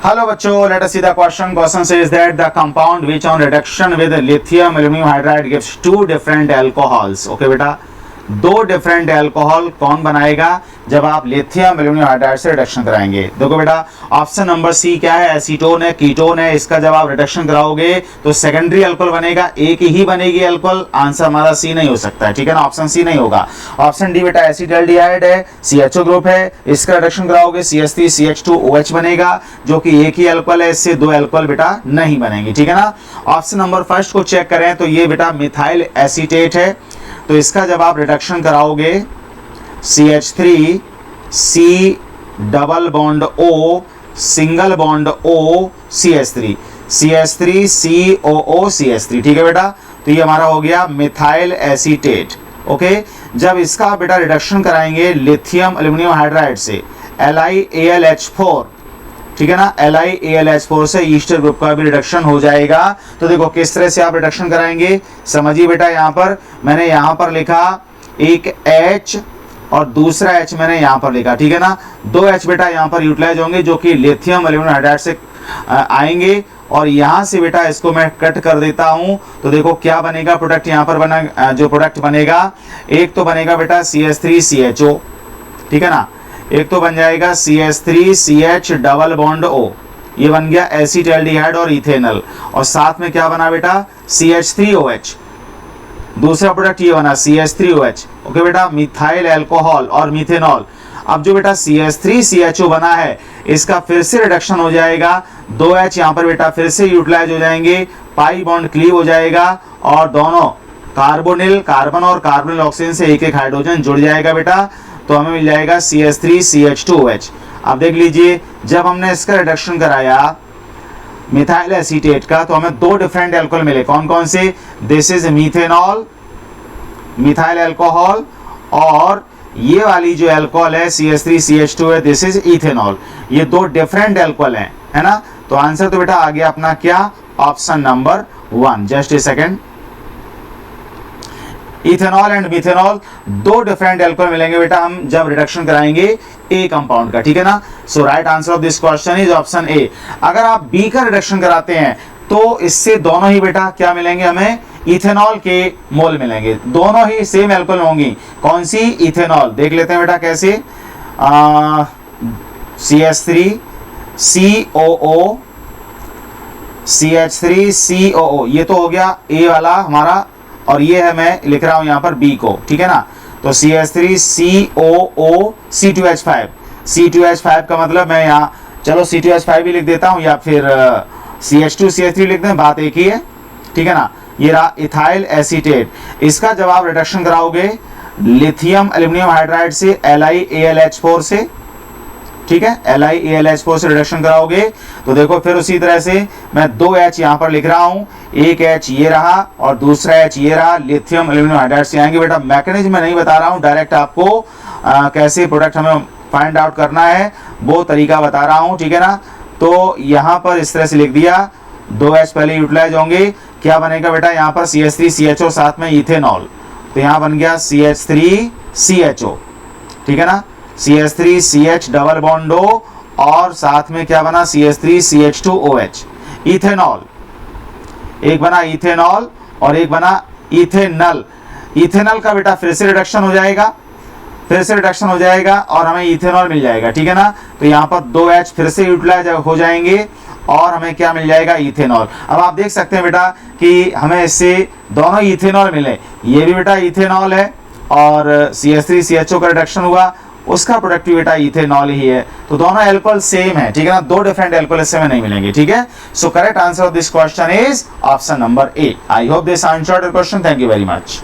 Hello बच्चों, let us see the question. Question says that the compound which on reduction with lithium aluminum hydride gives two different alcohols. Okay बेटा, दो different alcohol कौन बनाएगा जब आप lithium aluminium hydride से reduction कराएंगे। देखो बेटा, ऑप्शन नंबर सी क्या है, एसीटोन है, कीटोन है। इसका जब आप रिडक्शन कराओगे तो सेकेंडरी अल्कोहल बनेगा, एक ही बनेगी अल्कोहल। आंसर हमारा सी नहीं हो सकता है, ठीक है ना, ऑप्शन सी नहीं होगा। ऑप्शन डी बेटा एसिटाल्डिहाइड है, CHO ग्रुप है, इसका रिडक्शन कराओगे CH3CH2OH बनेगा, जो कि एक ही अल्कोहल है, इससे दो अल्कोहल बेटा नहीं बनेंगे, ठीक है ना। ऑप्शन नंबर फर्स्ट को चेक करें तो ये बेटा मिथाइल एसीटेट है, तो इसका जब आप रिडक्शन कराओगे CH3 C double bond O single bond O CH3 COO CH3, ठीक है बेटा। तो ये हमारा हो गया मिथाइल एसीटेट। ओके, जब इसका बेटा रिडक्शन कराएंगे लिथियम एल्यूमिनियम हाइड्राइड से LiAlH4, ठीक है ना, LiAlH4 से ईस्टर ग्रुप का भी रिडक्शन हो जाएगा। तो देखो किस तरह से आप रिडक्शन कराएंगे, समझिए बेटा। यहाँ पर मैंने यहाँ पर लिखा एक H और दूसरा H मैंने यहाँ पर लिखा, ठीक है ना। दो H बेटा यहाँ पर यूटिलाइज होंगे जो कि लिथियम एल्यूमिनियम हाइड्राइड से आएंगे, और यहाँ से बेटा इसको मैं कट कर देता हूँ। तो देखो क्या बनेगा प्रोडक्ट यहाँ पर बना, जो प्रोडक्ट बनेगा एक तो बनेगा बेटा CH3CHO, ठीक है ना, एक तो बन जाएगा CH3CH डबल बॉन्ड O, ये बन गया एसिटाल्डिहाइड और इथेनॉल, और साथ में क्या बना बेटा CH3OH। दूसरा प्रोडक्ट ये बना CH3OH। ओके बेटा, मिथाइल अल्कोहल और मिथेनॉल। अब जो बेटा CH3CHO बना है इसका फिर से रिडक्शन हो जाएगा, दो H यहाँ पर बेटा फिर से यूटिलाइज हो जाएंगे, पाई बॉन्ड क्लीव हो जाएगा, और दोनों कार्बोनिल कार्बन और कार्बोनिल ऑक्सीजन से एक एक हाइड्रोजन जुड़ जाएगा बेटा। तो हमें मिल जाएगा CH3CH2OH। अब देख लीजिए, जब हमने इसका रिडक्शन कराया मिथाइल एसीटेट का तो हमें दो डिफरेंट अल्कोहल मिले। कौन कौन से, this is methanol methyl alcohol, और ये वाली जो अल्कोहल है CH3CH2 है, दिस इज इथेनॉल। ये दो डिफरेंट अल्कोहल हैं, है ना। तो आंसर तो बेटा आ गया अपना क्या, option number 1। Just a second, ethanol and methanol दो डिफरेंट अल्कोहल मिलेंगे बेटा हम जब रिडक्शन कराएंगे ए कंपाउंड का, ठीक है ना। So right answer of this question is option A. अगर आप बी का रिडक्शन कराते हैं तो इससे दोनों ही बेटा क्या मिलेंगे, हमें इथेनॉल के मोल मिलेंगे, दोनों ही सेम अल्कोहल होंगी। कौन सी, इथेनॉल। देख लेते हैं बेटा कैसे, CH3COO CH3COO, ये तो हो गया ए वाला हमारा, और ये है मैं लिख रहा हूं यहाँ पर बी को, ठीक है ना। तो CH3COO C2H5, C2H5 का मतलब मैं यहाँ चलो C2H5 भी लिख देता हूँ, या फिर CH2CH3 लिख दें, बात एक ही है, ठीक है ना। ये रहा इथाइल एसीटेट। इसका जब आप रिडक्शन कराओगे लिथियम एल्यूमिनियम हाइड्राइड से LiAlH4 से, ठीक है, LiAlH4 से रिडक्शन कराओगे तो देखो फिर उसी तरह से मैं दो H यहाँ पर लिख रहा हूँ, एक H ये रहा और दूसरा H ये रहा, लिथियम एल्यूमिनियम हाइड्राइड से आएंगे बेटा। मैकेनिज्म मैं नहीं बता रहा हूँ, डायरेक्ट आपको कैसे प्रोडक्ट हमें फाइंड आउट करना है वो तरीका बता रहा हूँ, ठीक है ना। तो यहाँ पर इस तरह से लिख दिया, दो H पहले यूटिलाइज होंगे, क्या बनेगा बेटा यहाँ पर CH3CHO साथ में इथेनॉल, तो यहाँ बन गया CH3CHO, ठीक है ना, CH3CH डबल बॉन्ड O, और साथ में क्या बना CH3CH2OH, इथेनॉल। एक बना इथेनॉल और एक बना इथेनॉल। इथेनॉल का बेटा फिर से रिडक्शन हो जाएगा, फिर से रिडक्शन हो जाएगा और हमें इथेनॉल मिल जाएगा, ठीक है ना। तो यहाँ पर दो H फिर से यूटिलाइज हो जाएंगे और हमें क्या मिल जाएगा, इथेनॉल। अब आप देख सकते हैं बेटा कि हमें इससे दोनों इथेनॉल मिले, ये भी बेटा इथेनॉल है और CH3CHO का रिडक्शन हुआ, उसका प्रोडक्ट भी बेटा इथेनॉल ही है। तो दोनों अल्कोहल सेम है, ठीक है ना, दो डिफरेंट अल्कोहल इससे में नहीं मिलेंगे, ठीक है। So correct answer of this question is option number A. I hope this answered your question. Thank you very much.